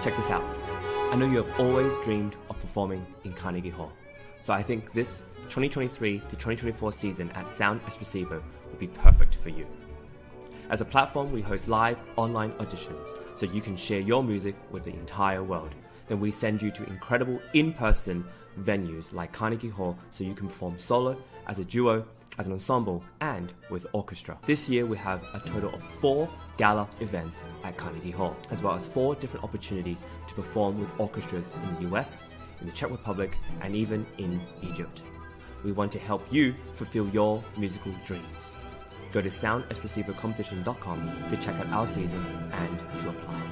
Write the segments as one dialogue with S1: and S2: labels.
S1: Check this out. I know you have always dreamed of performing in Carnegie Hall, so I think this 2023 to 2024 season at Sound Espressivo will be perfect for you. As a platform, we host live online auditions so you can share your music with the entire world. Then we send you to incredible in-person venues like Carnegie Hall so you can perform solo, as a duo, as an ensemble, and with orchestra. This year we have a total of 4 gala events at Carnegie Hall, as well as 4 different opportunities to perform with orchestras in the US, in the Czech Republic, and even in Egypt. We want to help you fulfill your musical dreams. Go to soundespressivocompetition.com to check out our season and to apply.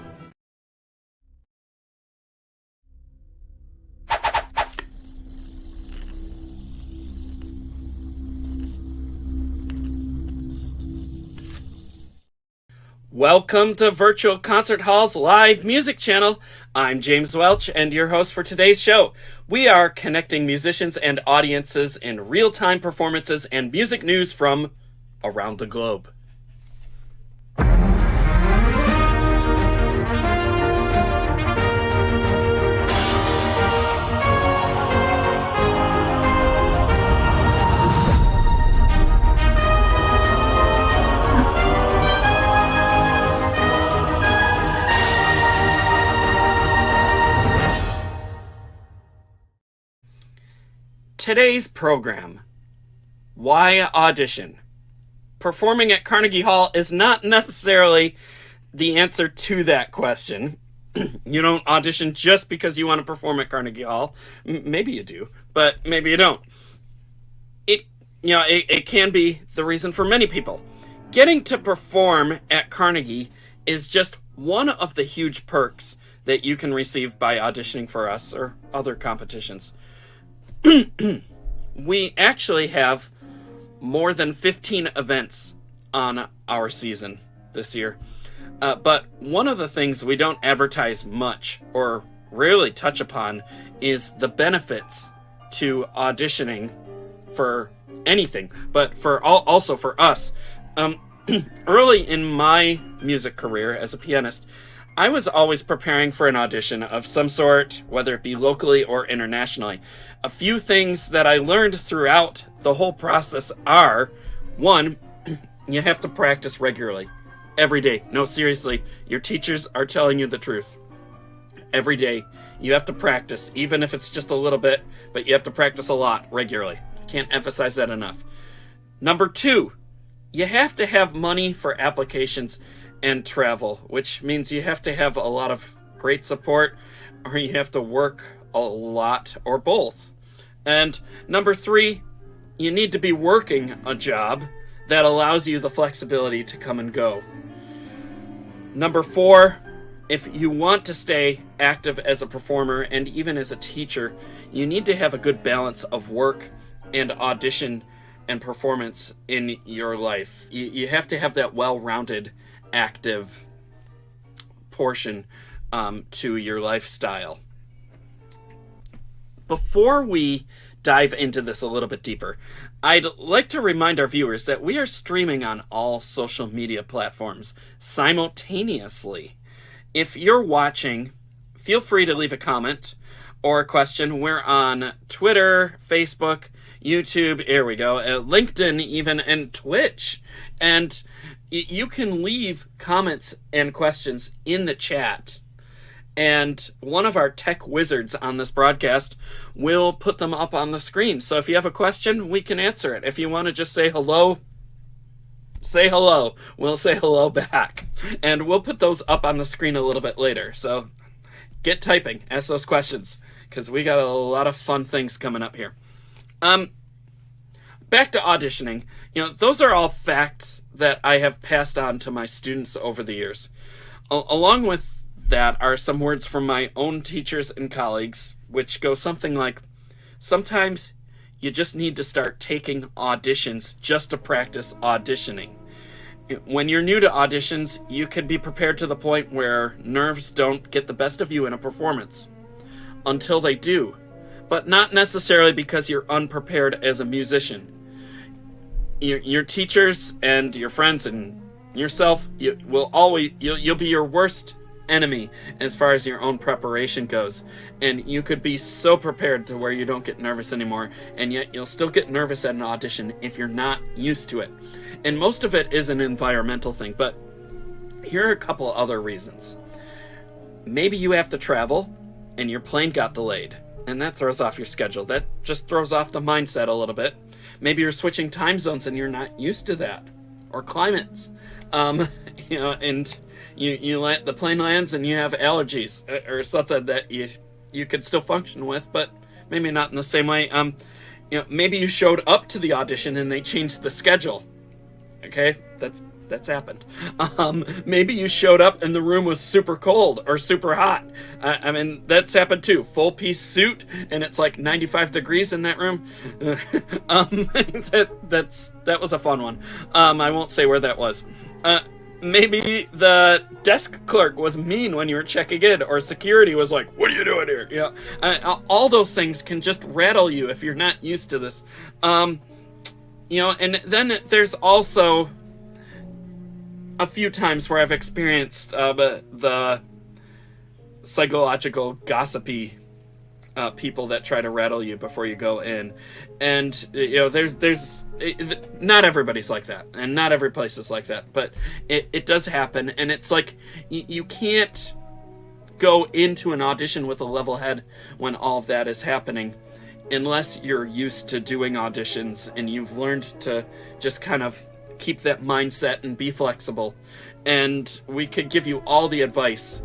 S2: Welcome to Virtual Concert Hall's live music channel. I'm James Welch and your host for today's show. We are connecting musicians and audiences in real-time performances and music news from around the globe. Today's program. Why audition? Performing at Carnegie Hall is not necessarily the answer to that question. You don't audition just because you want to perform at Carnegie Hall. Maybe you do, but maybe you don't. It can be the reason for many people. Getting to perform at Carnegie is just one of the huge perks that you can receive by auditioning for us or other competitions. We actually have more than 15 events on our season this year. But one of the things we don't advertise much or rarely touch upon is the benefits to auditioning for anything, but also for us. Early in my music career as a pianist, I was always preparing for an audition of some sort, whether it be locally or internationally. A few things that I learned throughout the whole process are, 1, you have to practice regularly, every day. No, seriously, your teachers are telling you the truth. Every day, you have to practice, even if it's just a little bit, but you have to practice a lot regularly. Can't emphasize that enough. Number 2, you have to have money for applications and travel, which means you have to have a lot of great support, or you have to work a lot, or both. And number 3, you need to be working a job that allows you the flexibility to come and go. Number 4, if you want to stay active as a performer and even as a teacher, you need to have a good balance of work and audition and performance in your life. You have to have that well-rounded active portion to your lifestyle. Before we dive into this a little bit deeper, I'd like to remind our viewers that we are streaming on all social media platforms simultaneously. If you're watching, feel free to leave a comment or a question. We're on Twitter, Facebook, YouTube, here we go, LinkedIn even, and Twitch. And you can leave comments and questions in the chat, and one of our tech wizards on this broadcast will put them up on the screen. So if you have a question, we can answer it. If you want to just say hello, say hello. We'll say hello back, and we'll put those up on the screen a little bit later. So get typing, ask those questions, because we got a lot of fun things coming up here. Back to auditioning. Those are all facts that I have passed on to my students over the years. Along with that are some words from my own teachers and colleagues, which go something like, sometimes you just need to start taking auditions just to practice auditioning. When you're new to auditions, you can be prepared to the point where nerves don't get the best of you in a performance. Until they do. But not necessarily because you're unprepared as a musician. Your teachers and your friends and yourself, you'll be your worst enemy as far as your own preparation goes. And you could be so prepared to where you don't get nervous anymore, and yet you'll still get nervous at an audition if you're not used to it. And most of it is an environmental thing, but here are a couple other reasons. Maybe you have to travel and your plane got delayed, and that throws off your schedule. That just throws off the mindset a little bit. Maybe you're switching time zones and you're not used to that, or climates. And the plane lands and you have allergies or something that you could still function with, but maybe not in the same way. Maybe you showed up to the audition and they changed the schedule. Okay, that's happened. Maybe you showed up and the room was super cold or super hot. I mean, that's happened too. Full piece suit and it's like 95 degrees in that room. That was a fun one. I won't say where that was. Maybe the desk clerk was mean when you were checking in, or security was like, "What are you doing here?" All those things can just rattle you if you're not used to this. And then there's also a few times where I've experienced the psychological gossipy people that try to rattle you before you go in, and there's not everybody's like that, and not every place is like that, but it does happen, and it's like you can't go into an audition with a level head when all of that is happening, unless you're used to doing auditions and you've learned to just kind of keep that mindset and be flexible. And we could give you all the advice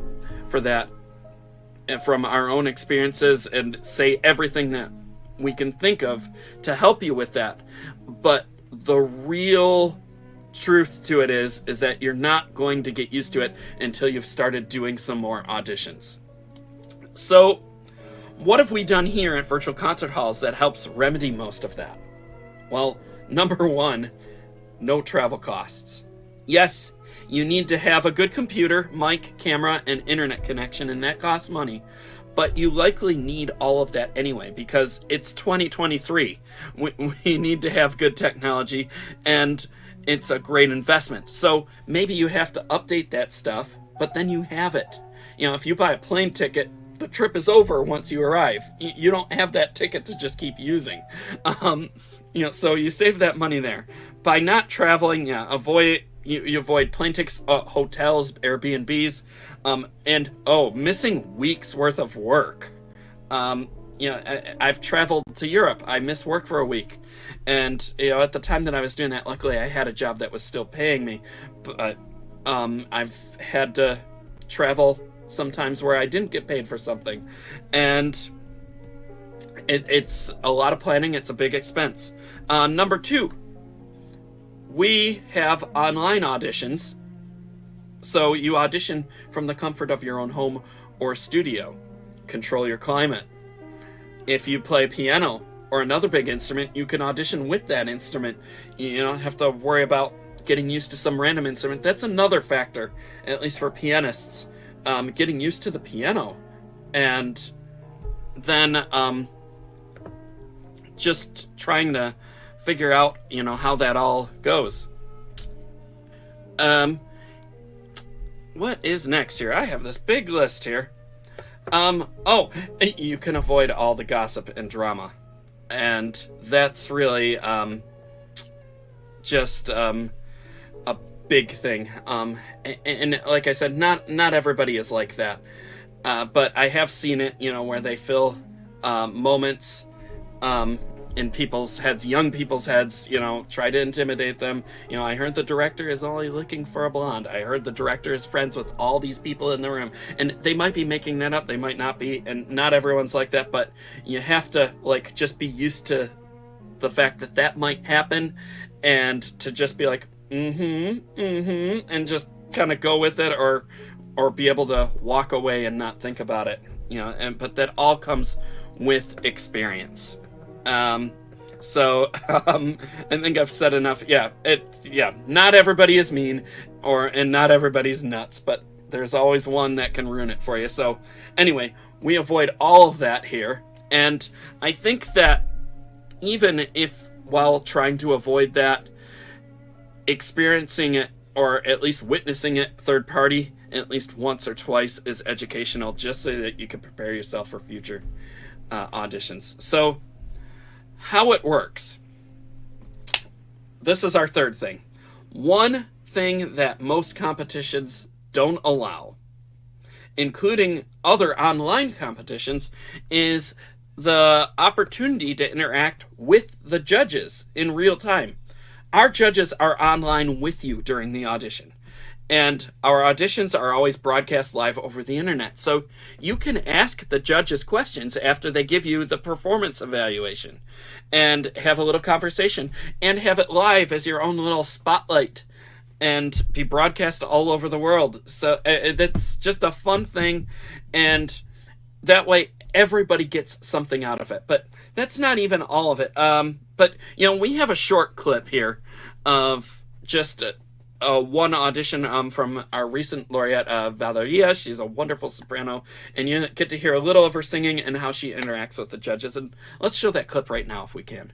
S2: for that from our own experiences and say everything that we can think of to help you with that. But the real truth to it is that you're not going to get used to it until you've started doing some more auditions. So what have we done here at Virtual Concert Halls that helps remedy most of that? Well, number one, no travel costs. Yes, you need to have a good computer, mic, camera, and internet connection, and that costs money. But you likely need all of that anyway, because it's 2023. We need to have good technology, and it's a great investment. So maybe you have to update that stuff, but then you have it. If you buy a plane ticket, the trip is over once you arrive. You don't have that ticket to just keep using. So you save that money there. By not traveling, you avoid plane tickets, hotels, Airbnbs, and missing weeks worth of work. I've traveled to Europe. I missed work for a week, and at the time that I was doing that, luckily I had a job that was still paying me. But I've had to travel sometimes where I didn't get paid for something, and it's a lot of planning. It's a big expense. Number two, we have online auditions, so you audition from the comfort of your own home or studio. Control your climate. If you play piano or another big instrument, you can audition with that instrument. You don't have to worry about getting used to some random instrument. That's another factor, at least for pianists, getting used to the piano. And then just trying to figure out, how that all goes. What is next here? I have this big list here. You can avoid all the gossip and drama. And that's really just a big thing. And like I said, not everybody is like that. But I have seen it, where they fill moments in people's heads, young people's heads, try to intimidate them. I heard the director is only looking for a blonde. I heard the director is friends with all these people in the room. And they might be making that up, they might not be, and not everyone's like that, but you have to, just be used to the fact that might happen, and to just be like, and just kind of go with it, or be able to walk away and not think about it, but that all comes with experience. I think I've said enough. Not everybody is mean, and not everybody's nuts, but there's always one that can ruin it for you. So anyway, we avoid all of that here, and I think that even if, while trying to avoid that, experiencing it, or at least witnessing it third party, at least once or twice is educational, just so that you can prepare yourself for future auditions. So, how it works. This is our third thing. One thing that most competitions don't allow, including other online competitions, is the opportunity to interact with the judges in real time. Our judges are online with you during the audition. And our auditions are always broadcast live over the internet. So you can ask the judges questions after they give you the performance evaluation and have a little conversation and have it live as your own little spotlight and be broadcast all over the world. So that's just a fun thing. And that way everybody gets something out of it. But that's not even all of it. But, we have a short clip here of just one audition from our recent laureate, Valeria. She's a wonderful soprano, and you get to hear a little of her singing and how she interacts with the judges. And let's show that clip right now if we can.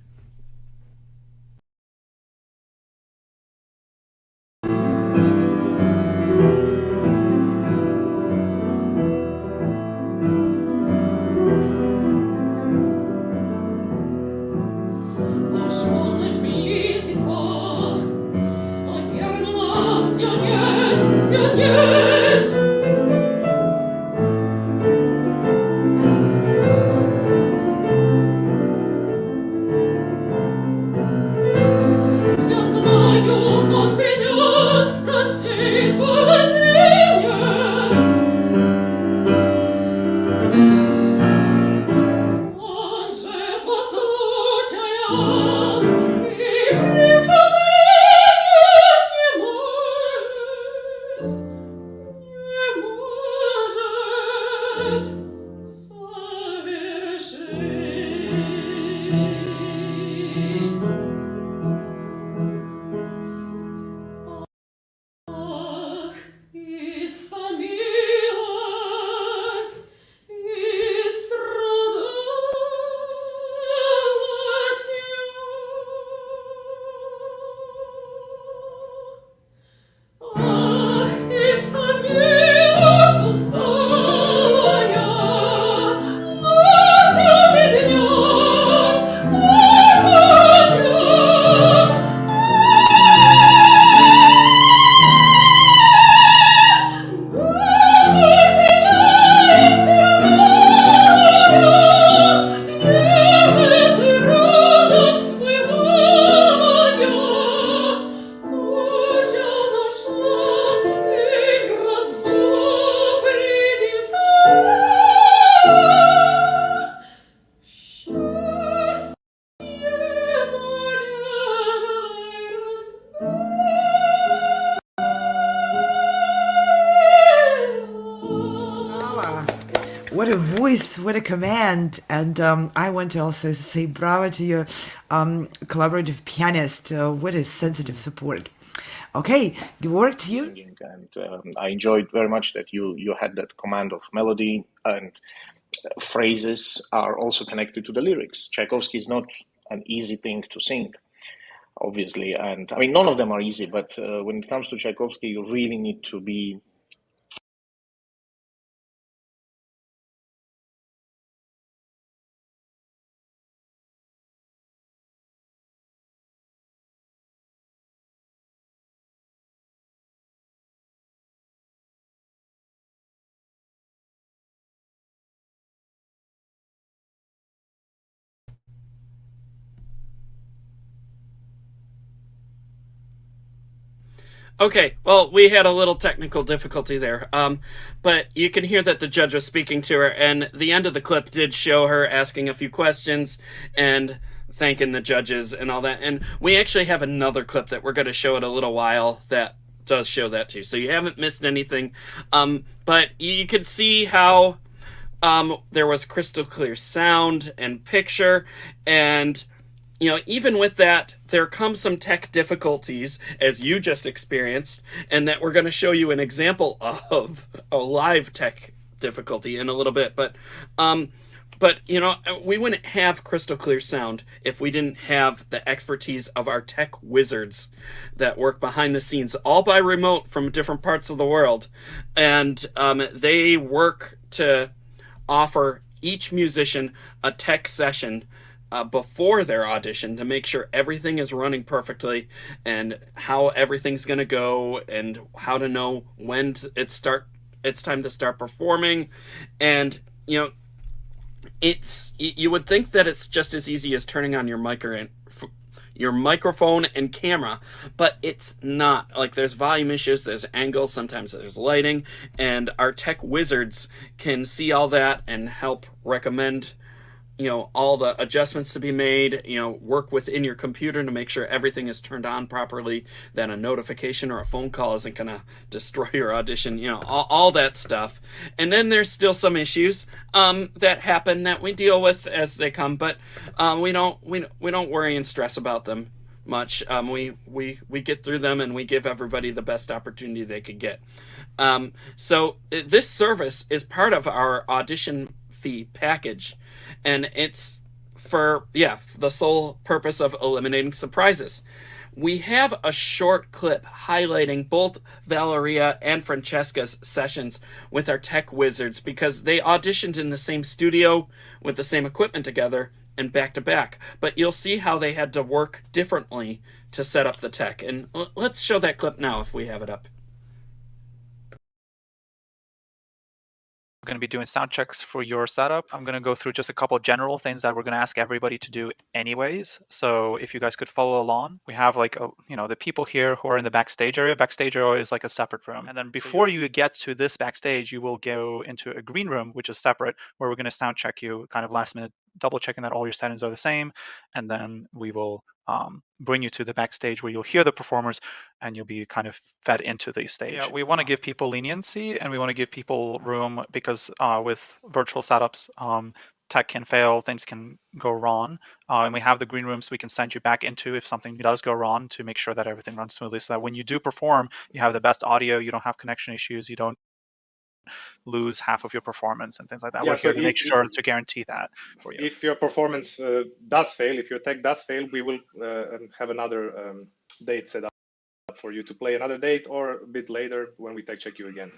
S3: What a voice, what a command. And I want to also say bravo to your collaborative pianist. What a sensitive support. Okay, Igor, to you.
S4: And I enjoyed very much that you had that command of melody, and phrases are also connected to the lyrics. Tchaikovsky is not an easy thing to sing, obviously. And I mean, none of them are easy, but when it comes to Tchaikovsky, you really need to be
S2: Okay, well, we had a little technical difficulty there, but you can hear that the judge was speaking to her, and the end of the clip did show her asking a few questions and thanking the judges and all that, and we actually have another clip that we're going to show in a little while that does show that too, so you haven't missed anything, but you could see how there was crystal clear sound and picture, and even with that, there come some tech difficulties, as you just experienced, and that we're going to show you an example of a live tech difficulty in a little bit. But but you know, we wouldn't have crystal clear sound if we didn't have the expertise of our tech wizards that work behind the scenes, all by remote from different parts of the world, and they work to offer each musician a tech session before their audition to make sure everything is running perfectly and how everything's going to go and how to know when it's time to start performing. And you know, you would think that it's just as easy as turning on your microphone and camera, but it's not. Like, there's volume issues, there's angles, sometimes there's lighting, and our tech wizards can see all that and help recommend, you know, all the adjustments to be made, you know, work within your computer to make sure everything is turned on properly, that a notification or a phone call isn't going to destroy your audition, you know, all that stuff. And then there's still some issues that happen that we deal with as they come, but we don't worry and stress about them much. We get through them, and we give everybody the best opportunity they could get. So this service is part of our audition fee package, and it's for the sole purpose of eliminating surprises. We have a short clip highlighting both Valeria and Francesca's sessions with our tech wizards, because they auditioned in the same studio with the same equipment together and back to back, but you'll see how they had to work differently to set up the tech. And let's show that clip now if we have it up.
S5: Going to be doing sound checks for your setup. I'm going to go through just a couple of general things that we're going to ask everybody to do anyways. So if you guys could follow along, we have like, the people here who are in the backstage area. Backstage area is like a separate room. And then before you get to this backstage, you will go into a green room, which is separate, where we're going to sound check you kind of last minute, double checking that all your settings are the same. And then we will bring you to the backstage where you'll hear the performers and you'll be kind of fed into the stage. Yeah, we want to give people leniency, and we want to give people room, because with virtual setups, tech can fail, things can go wrong, and we have the green rooms we can send you back into if something does go wrong, to make sure that everything runs smoothly, so that when you do perform, you have the best audio, you don't have connection issues, you don't lose half of your performance and things like that. We're here to make sure to guarantee that for you.
S6: If your performance does fail, if your tech does fail, we will have another date set up for you to play another date, or a bit later when we tech check you again.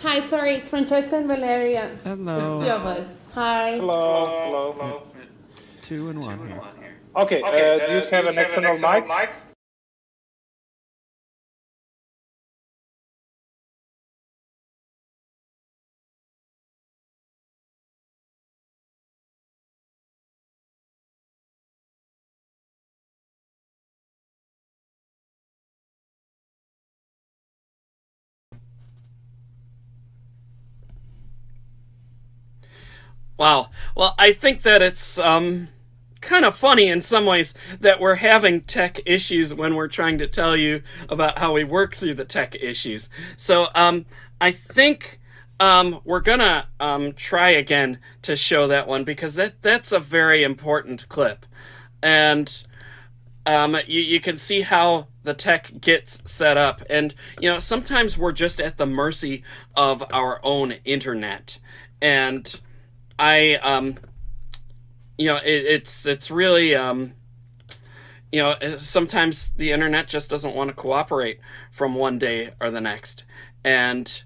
S7: Hi, sorry, it's Francesca and Valeria.
S8: Hello.
S7: It's two of us. Hi.
S6: Hello.
S8: 2 and 1 here.
S6: Okay, do you have an external mic?
S2: Wow. Well, I think that it's kind of funny in some ways that we're having tech issues when we're trying to tell you about how we work through the tech issues. So I think we're gonna try again to show that one, because that's a very important clip, and you can see how the tech gets set up. And sometimes we're just at the mercy of our own internet, and it's really sometimes the internet just doesn't want to cooperate from one day or the next, and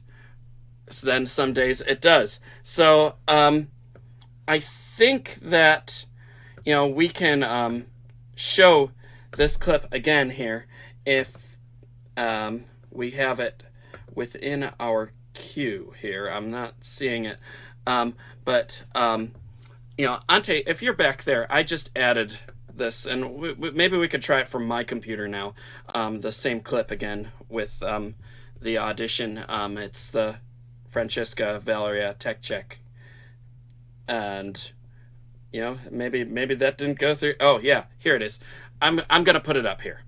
S2: then some days it does. So I think that we can show this clip again here if we have it within our queue here. I'm not seeing it. But Ante, if you're back there, I just added this, and maybe we could try it from my computer now. The same clip again with the audition. It's the Francesca Valeria tech check, and maybe that didn't go through. Oh yeah, here it is. I'm gonna put it up here.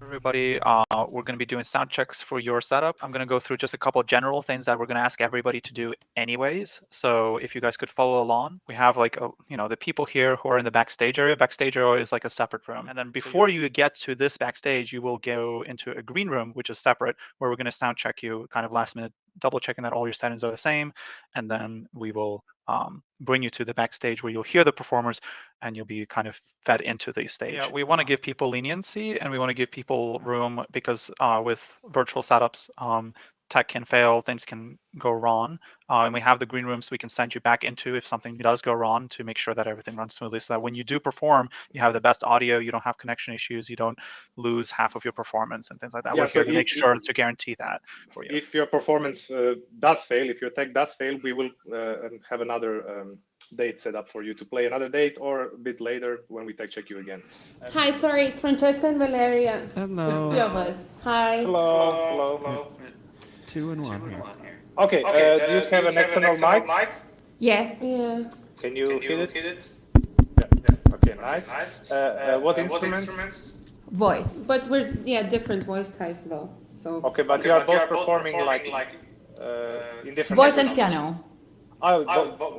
S5: Everybody, we're going to be doing sound checks for your setup. I'm going to go through just a couple of general things that we're going to ask everybody to do anyways. So if you guys could follow along, we have like, the people here who are in the backstage area. Backstage area is like a separate room. And then before you get to this backstage, you will go into a green room, which is separate, where we're going to sound check you kind of last minute, double checking that all your settings are the same. And then we will bring you to the backstage where you'll hear the performers and you'll be kind of fed into the stage. Yeah, we want to give people leniency and we want to give people room because with virtual setups, tech can fail, things can go wrong. And we have the green rooms we can send you back into if something does go wrong to make sure that everything runs smoothly so that when you do perform, you have the best audio, you don't have connection issues, you don't lose half of your performance and things like that.
S6: Yeah,
S5: We're
S6: so
S5: here to make sure to guarantee that for you.
S6: If your performance does fail, if your tech does fail, we will have another date set up for you to play another date or a bit later when we tech check you again.
S7: Hi, sorry, it's Francesca and Valeria.
S8: Hello.
S7: It's two of us. Hi.
S6: Hello.
S8: 2 and 1 here.
S6: Okay, do you have an external mic?
S7: Yes. Yeah.
S6: Can you hit it? Yeah. Okay, nice. What instruments?
S7: Voice. But we're different voice types though. So.
S6: Okay, but you are both performing like in different.
S7: Voice and piano.
S6: Oh,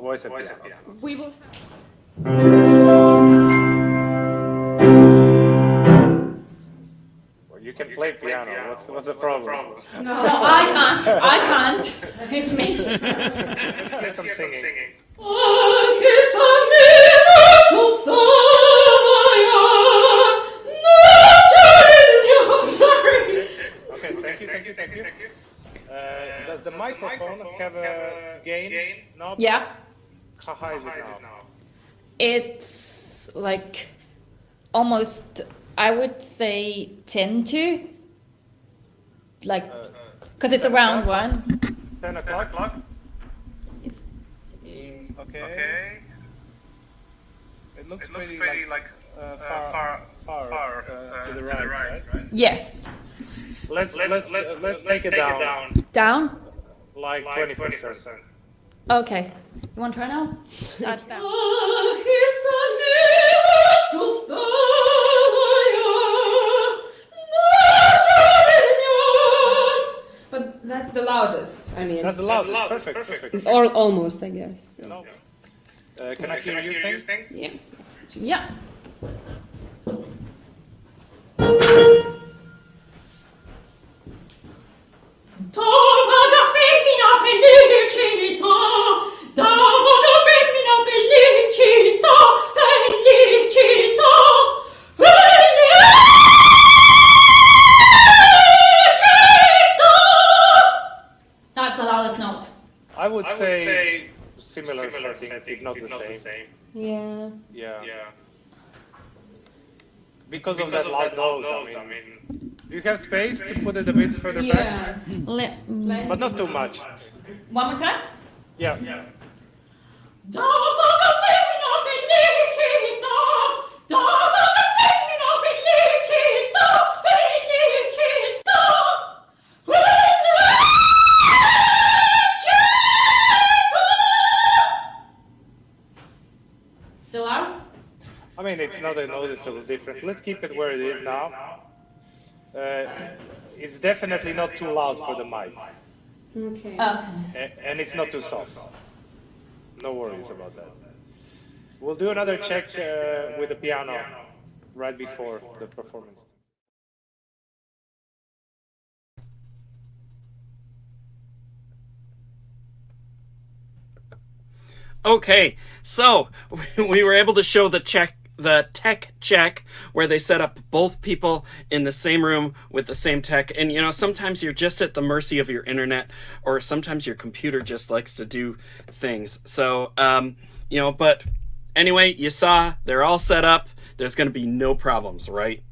S6: voice and piano.
S7: We will.
S6: You can play piano. What's the problem?
S7: No, I can't. It's me.
S6: Let's get some singing.
S7: Sorry.
S6: Okay, thank you. Does the microphone have a gain knob?
S9: Yeah,
S6: How high is it now?
S9: it's like almost, I would say 10 to, like, because it's a round one.
S6: 10 o'clock? Okay. It looks pretty like far to the right?
S9: Yes.
S6: Let's take it down.
S9: Down?
S6: Like 20%.
S9: Okay. You want to try now? That's down.
S7: But that's the loudest. I mean.
S6: That's the loudest. Perfect.
S7: Or almost, I guess.
S6: No. Can I hear you sing?
S7: Yeah.
S9: Yeah. That's the loudest note.
S6: I would say similar settings, if not the same.
S7: Yeah.
S6: Yeah. Because of that loud note, I mean, do you have space to put it a bit further back? But not too much.
S9: One more time?
S6: Yeah.
S9: Still out?
S6: I mean, it's not a noticeable difference. Let's keep it where it is now. It's definitely not too loud for the mic.
S7: Okay.
S6: And it's not too soft. No worries about that. We'll do another check with the piano right before the performance.
S2: Okay, so we were able to show the tech check where they set up both people in the same room with the same tech. And you know, sometimes you're just at the mercy of your internet, or sometimes your computer just likes to do things. So but anyway, you saw they're all set up. There's going to be no problems, right?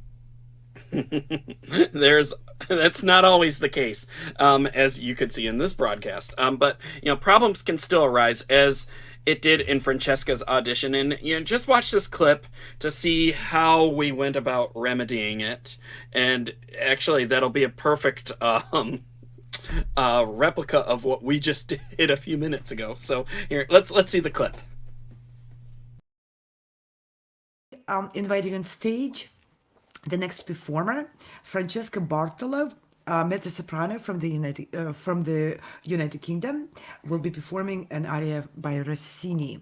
S2: That's not always the case, as you could see in this broadcast. But problems can still arise, as it did in Francesca's audition. And just watch this clip to see how we went about remedying it. And actually, that'll be a perfect replica of what we just did a few minutes ago. So here, let's see the clip.
S3: Inviting on stage the next performer, Francesca Bartolo, mezzo-soprano from the United Kingdom, will be performing an aria by Rossini.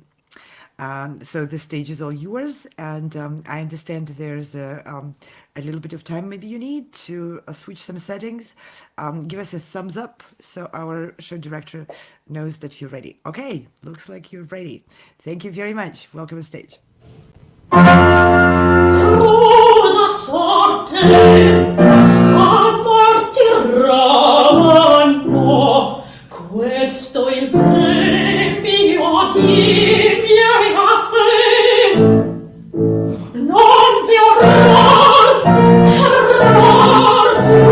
S3: So the stage is all yours, and I understand there's a little bit of time maybe you need to switch some settings. Give us a thumbs up so our show director knows that you're ready. Okay, looks like you're ready. Thank you very much. Welcome to stage.
S10: Cruda sorte amortiranno, questo il premio di miei affetti. Non vi orror, terror,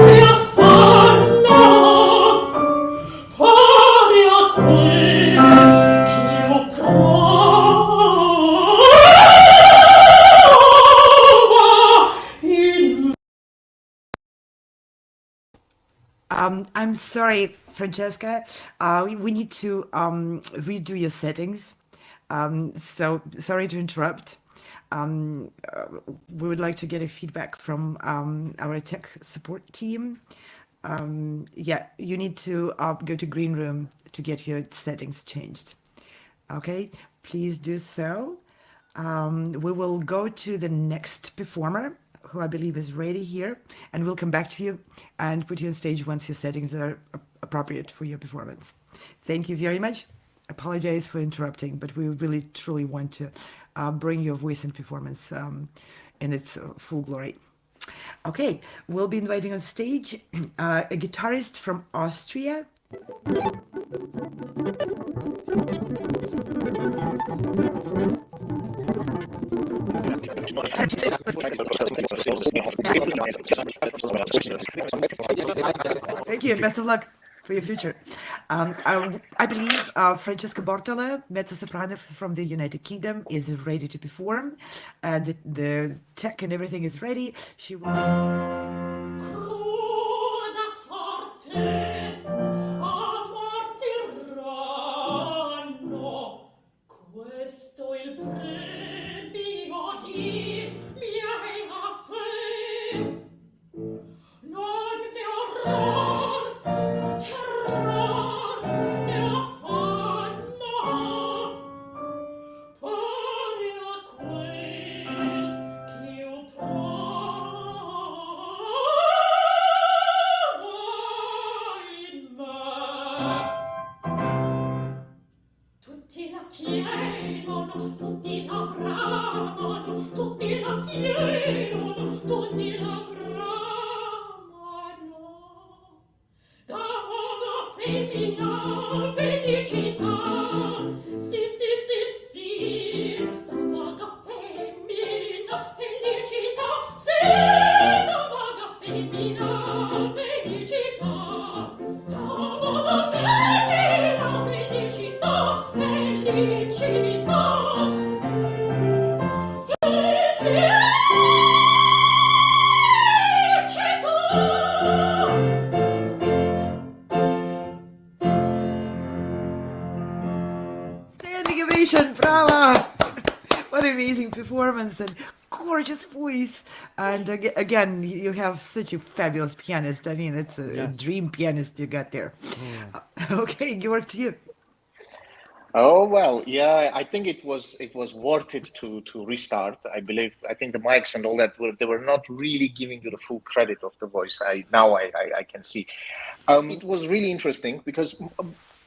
S10: mi affanno, pari a quel ch'io
S3: I'm sorry, Francesca. We need to redo your settings. So sorry to interrupt. We would like to get a feedback from our tech support team. Yeah, you need to go to green room to get your settings changed. Okay, please do so. We will go to the next performer, who I believe is ready here, and we'll come back to you and put you on stage once your settings are appropriate for your performance. Thank you very much. Apologize for interrupting, but we really truly want to bring your voice and performance in its full glory. Okay, we'll be inviting on stage a guitarist from Austria. Thank you, and best of luck for your future. I believe Francesca Bortola, mezzo-soprano from the United Kingdom, is ready to perform. The tech and everything is ready. She will...
S10: Cruda sorte amortiranno, questo il premio di miei affetti. Non vi orror, terror, ne affanno, pari a quel ch'io provo in me. Tutti la chiedono, tutti la bramano, tutti la chiedono, tutti la bramano. Da voga femmina felicità, sì, sì, sì, sì. Da voga femmina felicità, sì. Da voga femmina felicità. Da voga femmina felicità, felicità.
S3: Standing ovation, bravo! What an amazing performance and gorgeous voice. And again, you have such a fabulous pianist. I mean, it's a dream pianist you got there. Okay, Igor, to you.
S4: Oh well, yeah. I think it was worth it to restart. I think the mics and all that they were not really giving you the full credit of the voice. I can see. It was really interesting because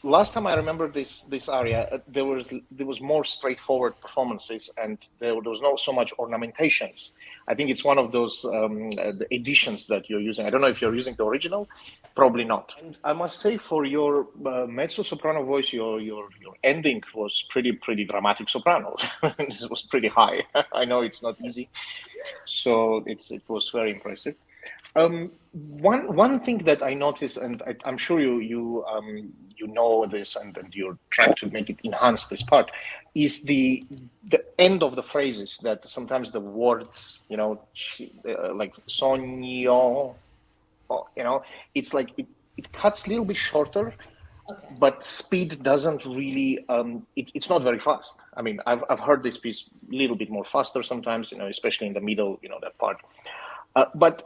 S4: last time I remember this area, there was more straightforward performances and there was not so much ornamentations. I think it's one of those the editions that you're using. I don't know if you're using the original, probably not. And I must say, for your mezzo soprano voice, your ending was pretty dramatic soprano. It was pretty high. I know it's not easy, so it was very impressive. One thing that I noticed, and I'm sure you know this, and you're trying to make it enhance this part, is the end of the phrases. That sometimes the words, like sogno, it's like it cuts a little bit shorter, okay. But speed doesn't really. It's not very fast. I mean, I've heard this piece a little bit more faster sometimes, especially in the middle, that part, but.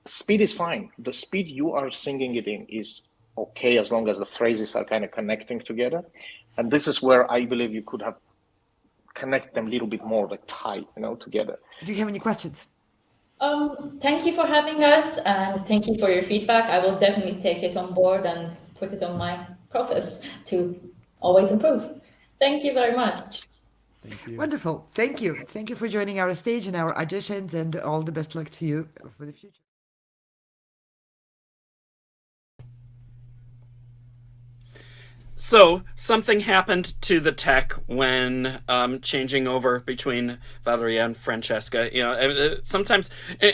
S4: Speed is fine. The speed you are singing it in is okay as long as the phrases are kind of connecting together. And this is where I believe you could have connect them a little bit more, like tight, together.
S3: Do you have any questions?
S9: Thank you for having us, and thank you for your feedback. I will definitely take it on board and put it on my process to always improve. Thank you very much.
S8: Thank you.
S3: Wonderful. Thank you. Thank you for joining our stage and our auditions, and all the best luck to you for the future.
S2: So, something happened to the tech when changing over between Valeria and Francesca. Sometimes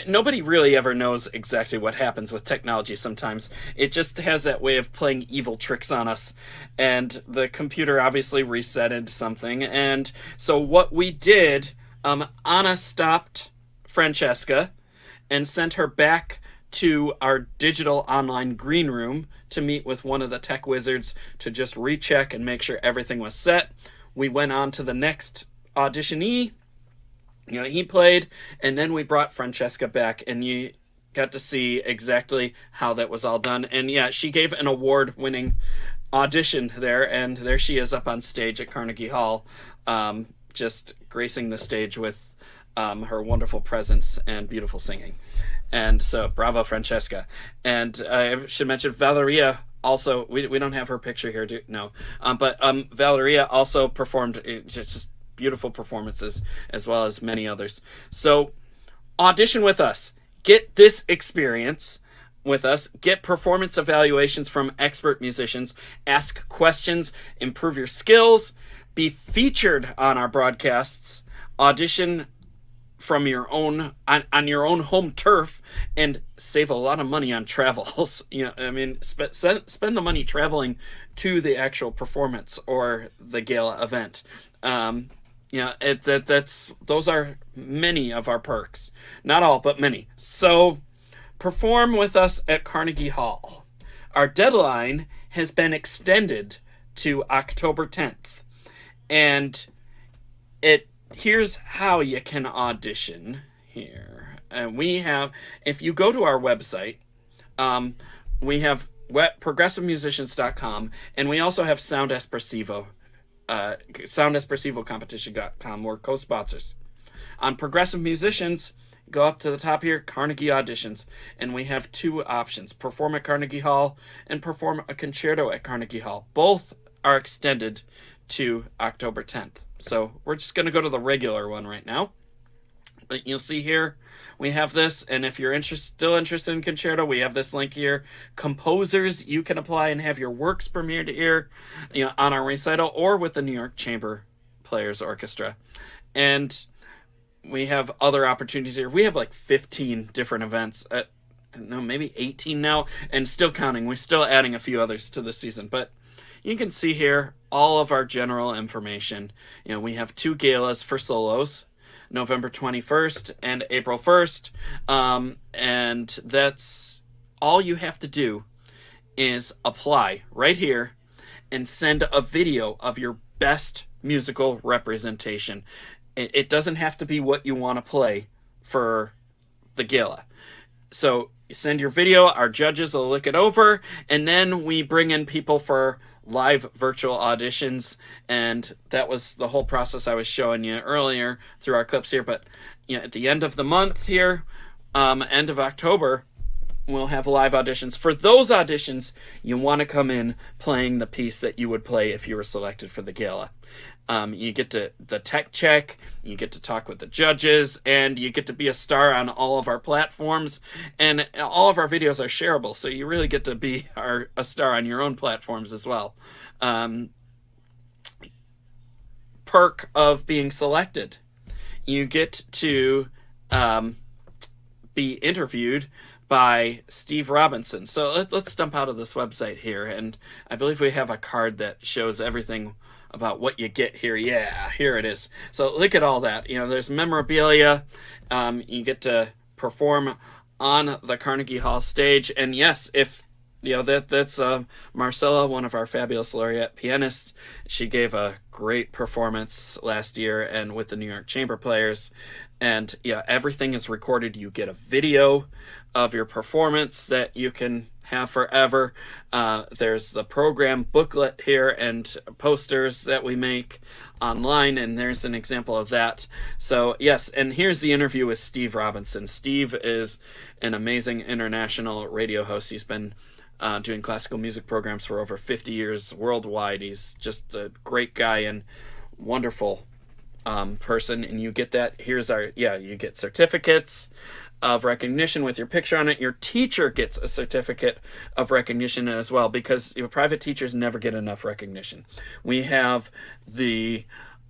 S2: nobody really ever knows exactly what happens with technology sometimes. It just has that way of playing evil tricks on us. And the computer obviously resetted something. And so what we did, Anna stopped Francesca and sent her back to our digital online green room to meet with one of the tech wizards to just recheck and make sure everything was set. We went on to the next auditionee. He played, and then we brought Francesca back, and you got to see exactly how that was all done. And yeah, she gave an award-winning audition there, and there she is up on stage at Carnegie Hall, just gracing the stage with her wonderful presence and beautiful singing. And so, bravo, Francesca. And I should mention Valeria also, we don't have her picture here, but Valeria also performed just beautiful performances, as well as many others. So, audition with us. Get this experience with us. Get performance evaluations from expert musicians. Ask questions. Improve your skills. Be featured on our broadcasts. Audition from your own on your own home turf, and save a lot of money on travels. Spend the money traveling to the actual performance or the gala event. Those are many of our perks. Not all, but many. So perform with us at Carnegie Hall. Our deadline has been extended to October 10th, and here's how you can audition here. And we have, if you go to our website, we have progressivemusicians.com, and we also have Sound Espressivo, soundespressivocompetition.com. We're co-sponsors. On Progressive Musicians, go up to the top here, Carnegie Auditions, and we have two options: perform at Carnegie Hall and perform a concerto at Carnegie Hall. Both are extended to October 10th. So we're just going to go to the regular one right now. But you'll see here, we have this, and if you're still interested in concerto, we have this link here. Composers, you can apply and have your works premiered here, on our recital, or with the New York Chamber Players Orchestra. And we have other opportunities here. We have like 15 different events. Maybe 18 now, and still counting. We're still adding a few others to the season, but you can see here all of our general information. We have 2 galas for solos, November 21st and April 1st. And that's all you have to do is apply right here and send a video of your best musical representation. It doesn't have to be what you want to play for the gala. So you send your video, our judges will look it over, and then we bring in people for live virtual auditions, and that was the whole process I was showing you earlier through our clips here. But at the end of the month here, end of October, we'll have live auditions. For those auditions, you want to come in playing the piece that you would play if you were selected for the gala. You get to the tech check, you get to talk with the judges, and you get to be a star on all of our platforms. And all of our videos are shareable, so you really get to be a star on your own platforms as well. Perk of being selected: you get to be interviewed by Steve Robinson. So let's jump out of this website here, and I believe we have a card that shows everything about what you get here. Yeah, here it is. So look at all that. There's memorabilia. You get to perform on the Carnegie Hall stage. And yes, if that's Marcella, one of our fabulous laureate pianists. She gave a great performance last year and with the New York Chamber Players. And everything is recorded. You get a video of your performance that you can have forever. There's the program booklet here and posters that we make online, and there's an example of that. So yes, and here's the interview with Steve Robinson. Steve is an amazing international radio host. He's been doing classical music programs for over 50 years worldwide. He's just a great guy and wonderful person, and you get that. You get certificates of recognition with your picture on it. Your teacher gets a certificate of recognition as well, because private teachers never get enough recognition. We have the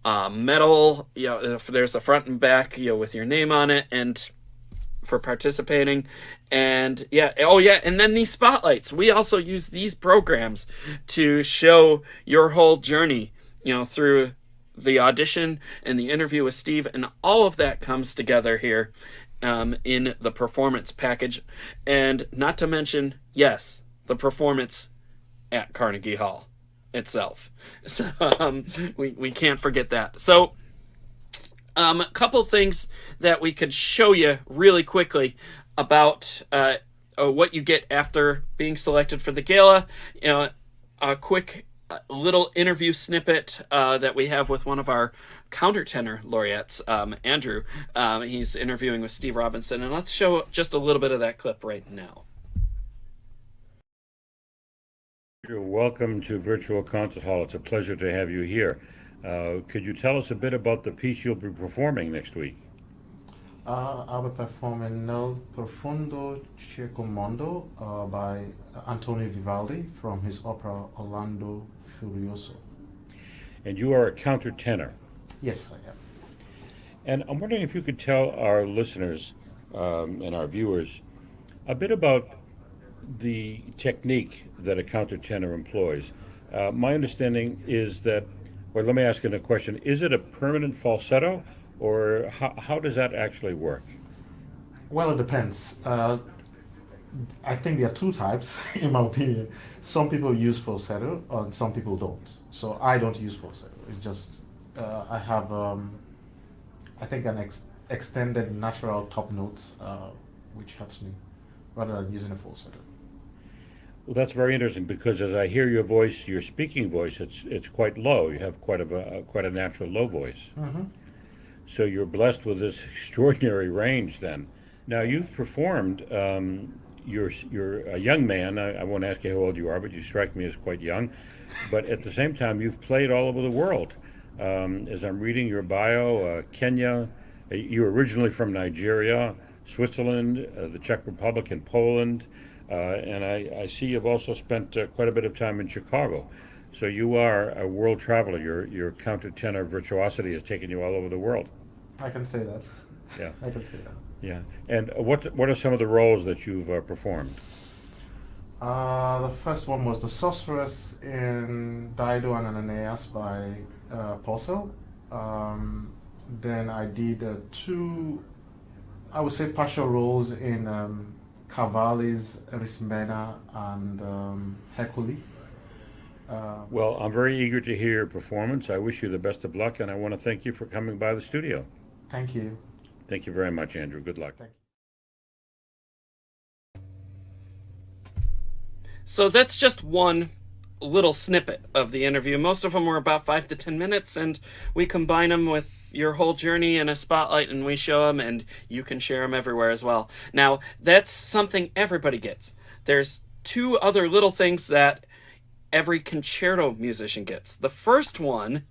S2: medal, there's a front and back, with your name on it, and for participating. And and then these spotlights. We also use these programs to show your whole journey, through the audition and the interview with Steve, and all of that comes together here in the performance package. And not to mention, yes, the performance at Carnegie Hall itself. So we can't forget that. So a couple things that we could show you really quickly about what you get after being selected for the gala. A quick little interview snippet that we have with one of our countertenor laureates, Andrew. He's interviewing with Steve Robinson, and let's show just a little bit of that clip right now.
S11: Welcome to Virtual Concert Hall. It's a pleasure to have you here. Could you tell us a bit about the piece you'll be performing next week?
S12: I'll be performing Nel Profondo Cieco Mondo by Antonio Vivaldi from his opera Orlando Furioso.
S11: And you are a countertenor.
S12: Yes, I am.
S11: And I'm wondering if you could tell our listeners and our viewers a bit about the technique that a countertenor employs. My understanding is that, well, let me ask you a question. Is it a permanent falsetto, or how does that actually work?
S12: Well, it depends. I think there are two types, in my opinion. Some people use falsetto, and some people don't. So I don't use falsetto. It's just I have, I think, an extended natural top note, which helps me, rather than using a falsetto.
S11: Well, that's very interesting, because as I hear your voice, your speaking voice, it's quite low. You have quite a natural low voice.
S12: Mm-hmm.
S11: So you're blessed with this extraordinary range then. Now you've performed, you're a young man. I won't ask you how old you are, but you strike me as quite young. But at the same time, you've played all over the world. As I'm reading your bio, Kenya, you're originally from Nigeria, Switzerland, the Czech Republic, and Poland. And I see you've also spent quite a bit of time in Chicago. So you are a world traveler. Your countertenor virtuosity has taken you all over the world.
S12: I can say that.
S11: Yeah.
S12: I can say that.
S11: Yeah. And what are some of the roles that you've performed?
S12: The first one was the Sorceress in Dido and Ananias by Purcell. Then I did two, I would say, partial roles in Cavalli's Erismena and Hercule.
S11: Well, I'm very eager to hear your performance. I wish you the best of luck, and I want to thank you for coming by the studio.
S12: Thank you.
S11: Thank you very much, Andrew. Good luck.
S12: Thank you.
S2: So that's just one little snippet of the interview. Most of them were about 5 to 10 minutes, and we combine them with your whole journey in a spotlight, and we show them, and you can share them everywhere as well. Now, that's something everybody gets. There's two other little things that every concerto musician gets. The first one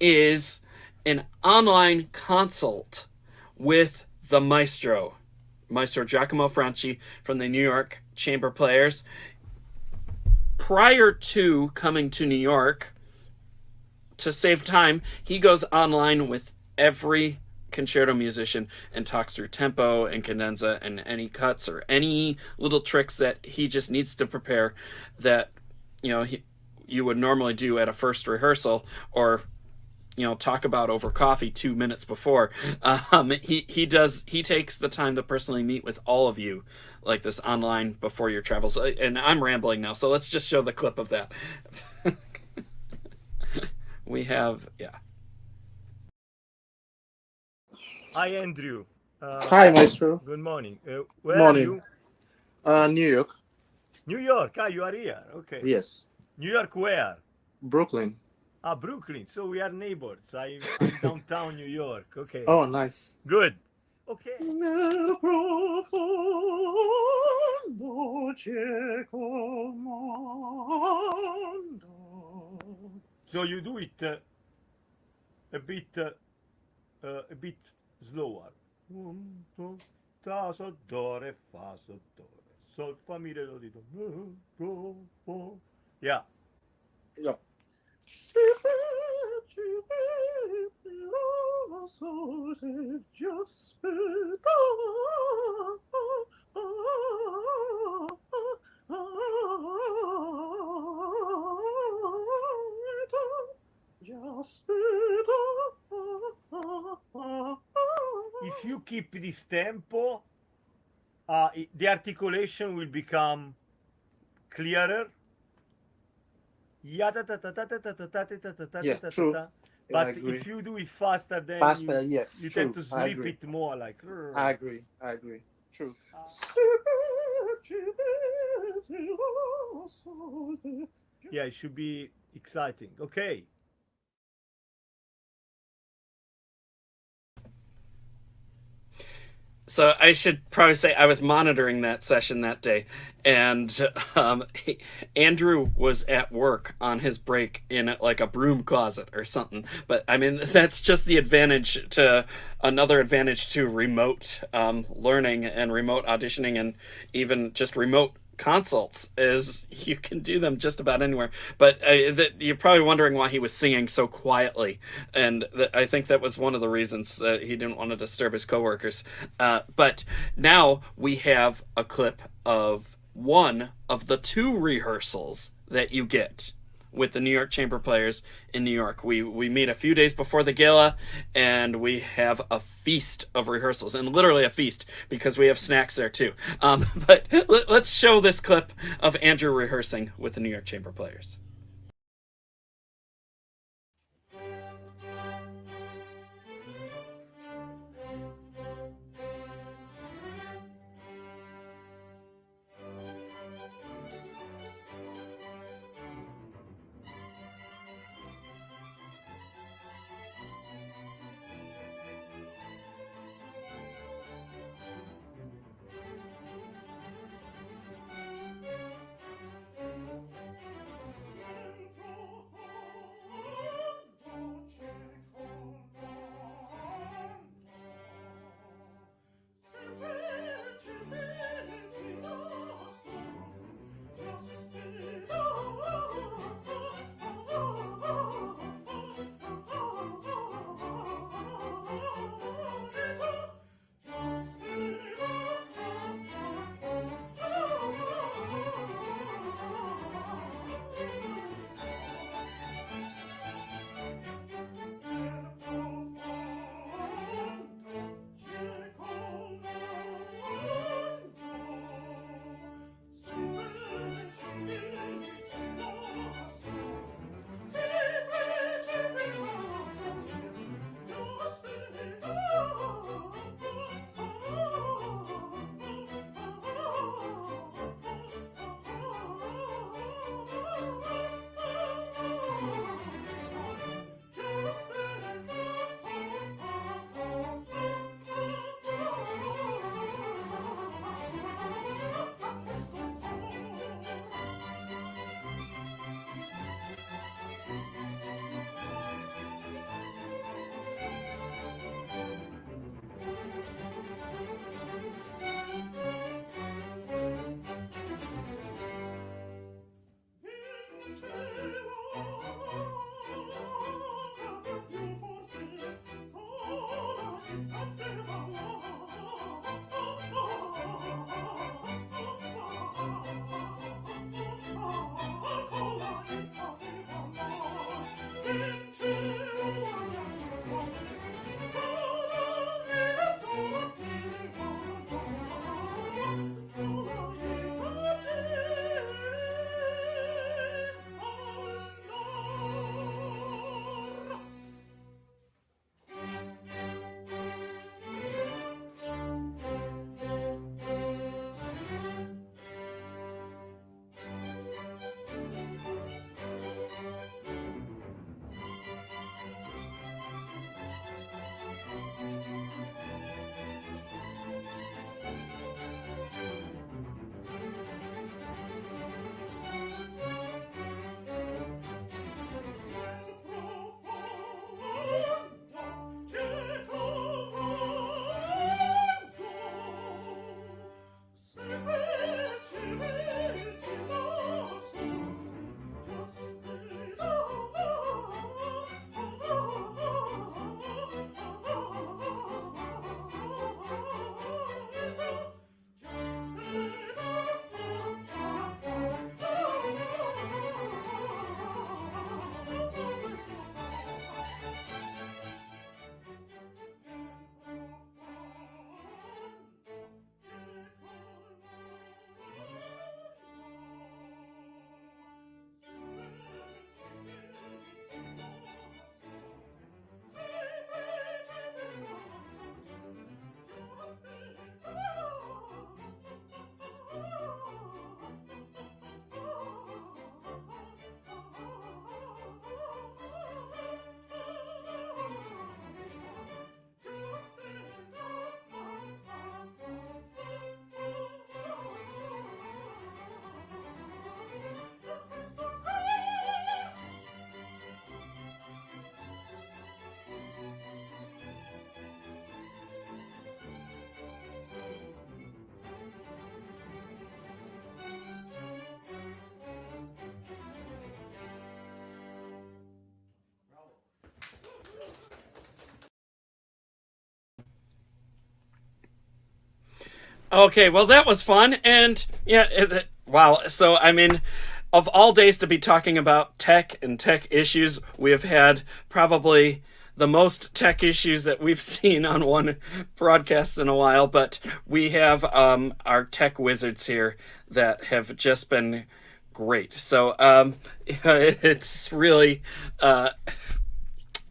S2: is an online consult with the maestro Giacomo Franchi from the New York Chamber Players. Prior to coming to New York, to save time, he goes online with every concerto musician and talks through tempo and cadenza and any cuts or any little tricks that he just needs to prepare that you would normally do at a first rehearsal, or talk about over coffee 2 minutes before. He takes the time to personally meet with all of you like this online before your travels. And I'm rambling now, so let's just show the clip of that. We have, yeah.
S13: Hi, Andrew.
S14: Hi, Maestro.
S13: Good morning. Where
S14: Morning.
S13: are you?
S14: New York.
S13: New York. Ah, you are here. Okay.
S14: Yes.
S13: New York where?
S14: Brooklyn.
S13: Ah, Brooklyn. So we are neighbors. I'm downtown New York. Okay.
S14: Oh, nice.
S13: Good. Okay. So you do it a bit slower. Ta sol do re fa sol do re sol fa mi re do di do. Yeah.
S14: Yeah.
S13: If you keep this tempo, the articulation will become clearer.
S14: Yeah, true.
S13: But
S14: I agree.
S13: if you do it faster, then
S14: Faster, yes,
S13: you
S14: true.
S13: tend to
S14: I
S13: slip
S14: agree.
S13: it more like.
S14: I agree. True.
S13: Yeah, it should be exciting. Okay.
S2: So I should probably say I was monitoring that session that day, and Andrew was at work on his break in like a broom closet or something. But I mean, that's just the advantage to another advantage to remote learning and remote auditioning and even just remote consults is you can do them just about anywhere. But you're probably wondering why he was singing so quietly, and I think that was one of the reasons he didn't want to disturb his coworkers. But now we have a clip of one of the 2 rehearsals that you get with the New York Chamber Players in New York. We meet a few days before the gala, and we have a feast of rehearsals, and literally a feast, because we have snacks there too. But let's show this clip of Andrew rehearsing with the New York Chamber Players. Okay, well, that was fun. And yeah, wow. So, I mean, of all days to be talking about tech and tech issues, we have had probably the most tech issues that we've seen on one broadcast in a while. But we have our tech wizards here that have just been great. So it's really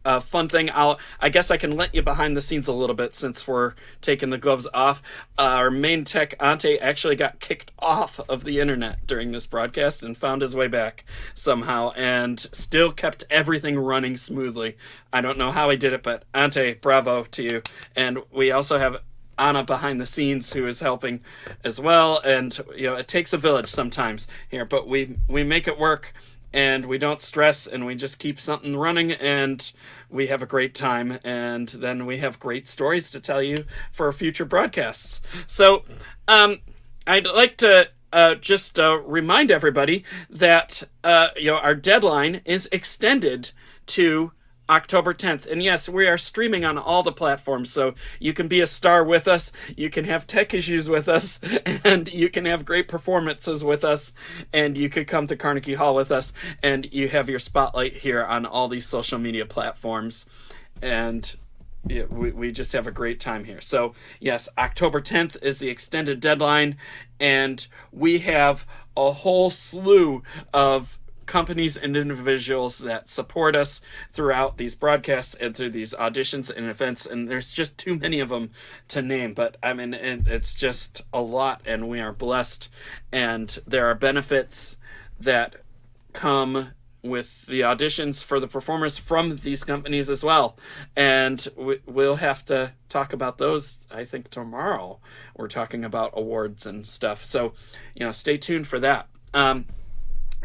S2: a fun thing. I guess I can let you behind the scenes a little bit since we're taking the gloves off. Our main tech, Ante, actually got kicked off of the internet during this broadcast and found his way back somehow and still kept everything running smoothly. I don't know how he did it, but Ante, bravo to you. And we also have Anna behind the scenes who is helping as well. And, you know, it takes a village sometimes here, but we make it work. And we don't stress, and we just keep something running, and we have a great time, and then we have great stories to tell you for future broadcasts. So I'd like to just remind everybody that our deadline is extended to October 10th. And yes, we are streaming on all the platforms, so you can be a star with us, you can have tech issues with us, and you can have great performances with us, and you could come to Carnegie Hall with us, and you have your spotlight here on all these social media platforms. And yeah, we just have a great time here. So yes, October 10th is the extended deadline, and we have a whole slew of companies and individuals that support us throughout these broadcasts and through these auditions and events, and there's just too many of them to name, but I mean, it's just a lot, and we are blessed, and there are benefits that come with the auditions for the performers from these companies as well, and we'll have to talk about those, I think, tomorrow. We're talking about awards and stuff, so stay tuned for that.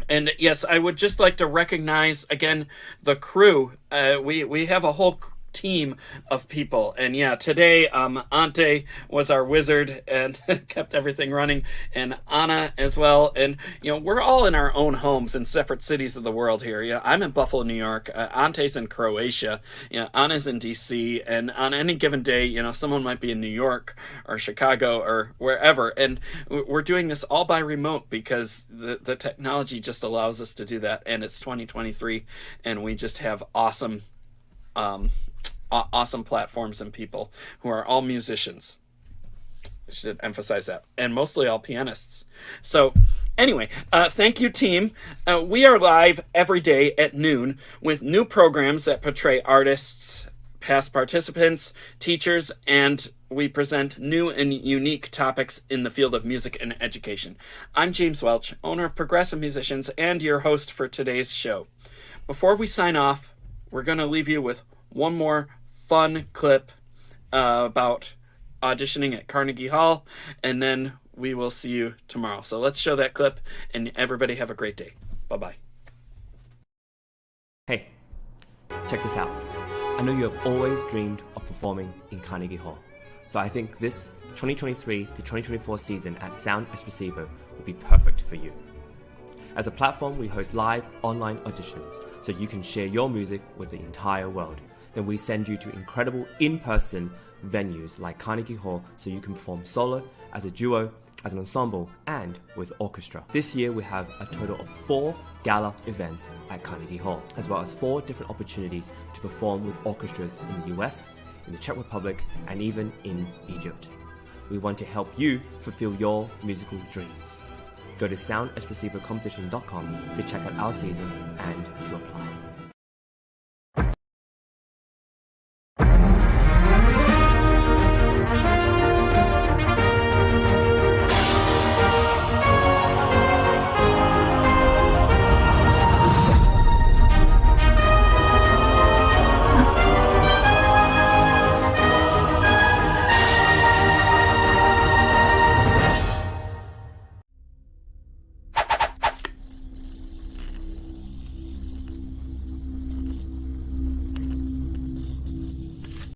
S2: And yes, I would just like to recognize again the crew. We have a whole team of people, and yeah, today Ante was our wizard and kept everything running, and Anna as well. And we're all in our own homes in separate cities of the world here. Yeah, I'm in Buffalo, New York. Ante's in Croatia. Anna's in DC, and on any given day, someone might be in New York or Chicago or wherever, and we're doing this all by remote because the technology just allows us to do that. And it's 2023, and we just have awesome platforms and people who are all musicians. I should emphasize that. And mostly all pianists. So anyway, thank you, team. We are live every day at noon with new programs that portray artists, past participants, teachers, and we present new and unique topics in the field of music and education. I'm James Welch, owner of Progressive Musicians and your host for today's show. Before we sign off, we're going to leave you with one more fun clip about auditioning at Carnegie Hall, and then we will see you tomorrow. So let's show that clip, and everybody have a great day. Bye-bye.
S1: Hey, check this out. I know you have always dreamed of performing in Carnegie Hall, so I think this 2023 to 2024 season at Sound Espressivo will be perfect for you. As a platform, we host live online auditions so you can share your music with the entire world. Then we send you to incredible in-person venues like Carnegie Hall so you can perform solo, as a duo, as an ensemble, and with orchestra. This year we have a total of 4 gala events at Carnegie Hall, as well as 4 different opportunities to perform with orchestras in the US, in the Czech Republic, and even in Egypt. We want to help you fulfill your musical dreams. Go to soundespressivocompetition.com to check out our season and to apply.